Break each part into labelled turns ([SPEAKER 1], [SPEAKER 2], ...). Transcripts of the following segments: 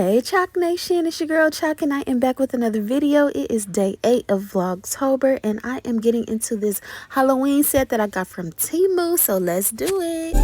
[SPEAKER 1] Hey Chalk Nation, it's your girl Chalk and I am back with another video. It is day 8 of Vlogtober and I am getting into this Halloween set that I got from Temu, so let's do it.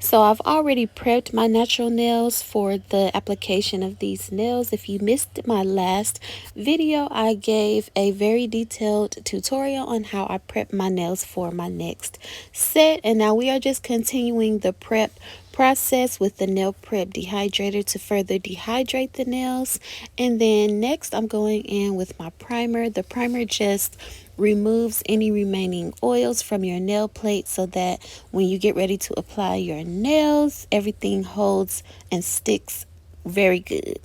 [SPEAKER 1] So I've already prepped my natural nails for the application of these nails. If you missed my last video, I gave a very detailed tutorial on how I prep my nails for my next set. And now we are just continuing the prep process with the nail prep dehydrator to further dehydrate the nails. And then next I'm going in with my primer. The primer just removes any remaining oils from your nail plate so that when you get ready to apply your nails, everything holds and sticks very good.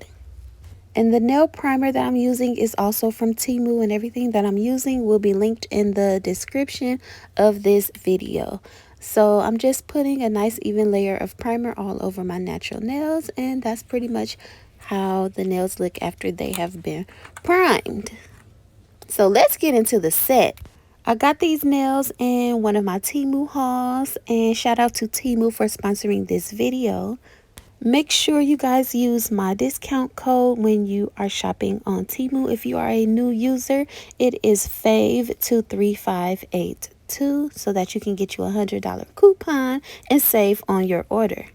[SPEAKER 1] And the nail primer that I'm using is also from Temu, and everything that I'm using will be linked in the description of this video. So I'm just putting a nice even layer of primer all over my natural nails, and that's pretty much how the nails look after they have been primed. So let's get into the set. I got these nails in one of my Temu hauls, and shout out to Temu for sponsoring this video. Make sure you guys use my discount code when you are shopping on Temu. If you are a new user, it is FAVE23582 so that you can get you a $100 coupon and save on your order.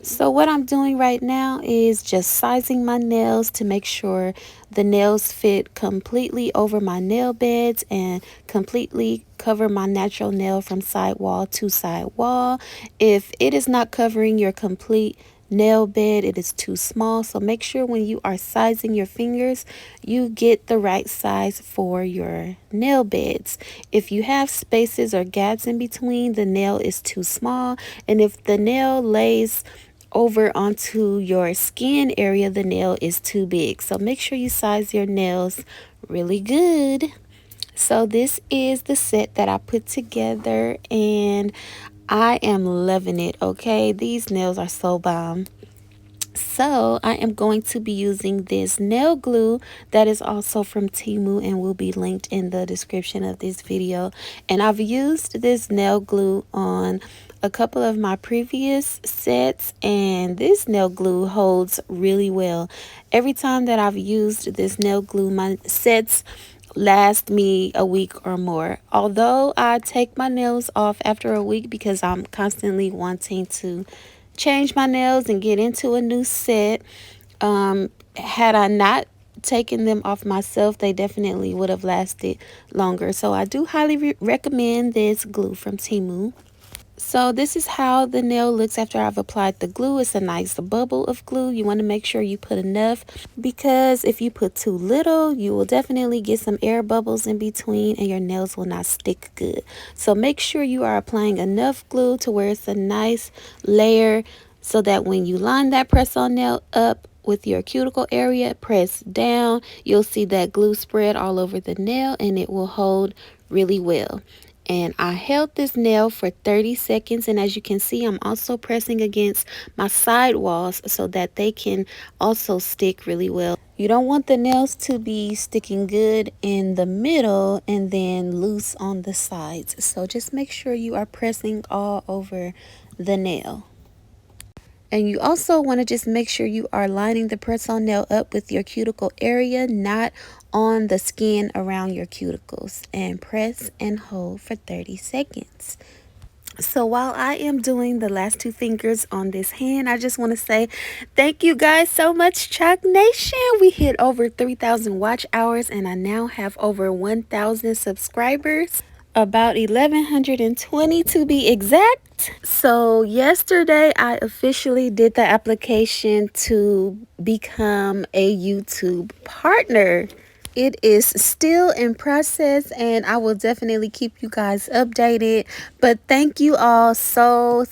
[SPEAKER 1] So what I'm doing right now is just sizing my nails to make sure the nails fit completely over my nail beds and completely cover my natural nail from side wall to side wall. If it is not covering your complete nail bed, it is too small. So make sure when you are sizing your fingers, you get the right size for your nail beds. If you have spaces or gaps in between, the nail is too small. And if the nail lays over onto your skin area, the nail is too big. So make sure you size your nails really good. So this is the set that I put together and I am loving it. Okay, these nails are so bomb. So I am going to be using this nail glue that is also from Temu and will be linked in the description of this video. And I've used this nail glue on a couple of my previous sets, and this nail glue holds really well. Every time that I've used this nail glue, my sets last me a week or more. Although I take my nails off after a week because I'm constantly wanting to change my nails and get into a new set. Had I not taken them off myself, they definitely would have lasted longer. So I do highly recommend this glue from Temu. So this is how the nail looks after I've applied the glue. It's a nice bubble of glue. You want to make sure you put enough, because if you put too little, you will definitely get some air bubbles in between and your nails will not stick good. So make sure you are applying enough glue to where it's a nice layer so that when you line that press-on nail up with your cuticle area, press down, you'll see that glue spread all over the nail and it will hold really well. And I held this nail for 30 seconds, and as you can see, I'm also pressing against my side walls so that they can also stick really well. You don't want the nails to be sticking good in the middle and then loose on the sides. So just make sure you are pressing all over the nail. And you also want to just make sure you are lining the press-on nail up with your cuticle area, not on the skin around your cuticles. And press and hold for 30 seconds. So while I am doing the last two fingers on this hand, I just want to say thank you guys so much, Chalk Nation. We hit over 3,000 watch hours and I now have over 1,000 subscribers. About 1,120 to be exact. So yesterday I officially did the application to become a YouTube partner. It is still in process and I will definitely keep you guys updated. But thank you all so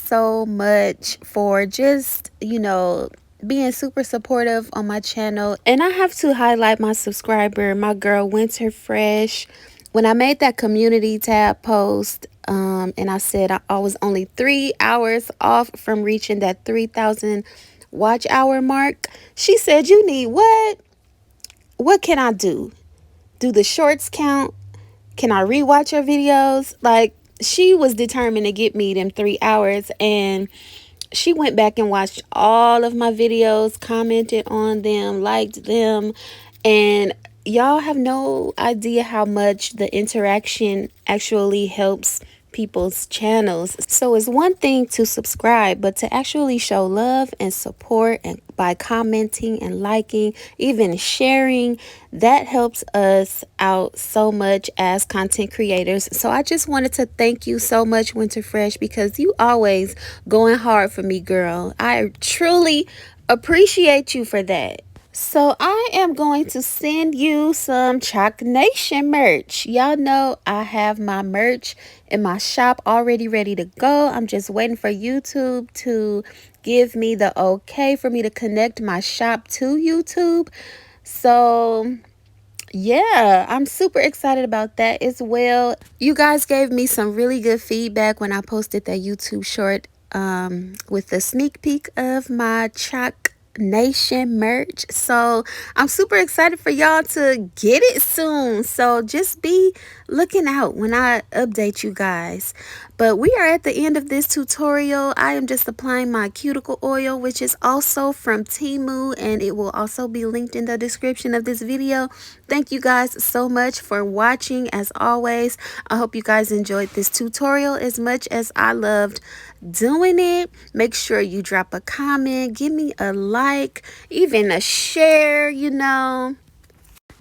[SPEAKER 1] much for just, being super supportive on my channel. And I have to highlight my subscriber, my girl Winter Fresh. When I made that community tab post and I said I was only 3 hours off from reaching that 3,000 watch hour mark. She said, "You need what? What can I do? Do the shorts count? Can I rewatch your videos?" Like, she was determined to get me them 3 hours, and she went back and watched all of my videos, commented on them, liked them, and y'all have no idea how much the interaction actually helps people's channels. So it's one thing to subscribe, but to actually show love and support, and by commenting and liking, even sharing, that helps us out so much as content creators. So I just wanted to thank you so much, Winter Fresh, because you always going hard for me, girl. I truly appreciate you for that. So I am going to send you some Chalk Nation merch. Y'all know I have my merch in my shop already ready to go. I'm just waiting for YouTube to give me the okay for me to connect my shop to YouTube. So yeah, I'm super excited about that as well. You guys gave me some really good feedback when I posted that YouTube short with the sneak peek of my Chalk Nation merch. So I'm super excited for y'all to get it soon. So just be looking out when I update you guys. But we are at the end of this tutorial. I am just applying my cuticle oil, which is also from Temu, and it will also be linked in the description of this video. Thank you guys so much for watching. As always, I hope you guys enjoyed this tutorial as much as I loved doing it. Make sure you drop a comment, give me a like, even a share, you know.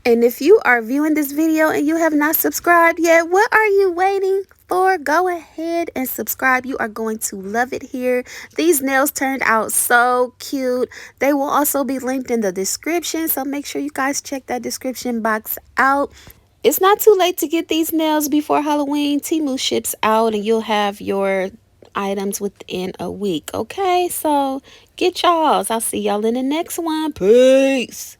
[SPEAKER 1] And if you are viewing this video and you have not subscribed yet, what are you waiting for? Go ahead and subscribe. You are going to love it here. These nails turned out so cute. They will also be linked in the description, so make sure you guys check that description box out. It's not too late to get these nails before Halloween. Temu ships out and you'll have your items within a week. Okay, so get y'all's. I'll see y'all in the next one. Peace.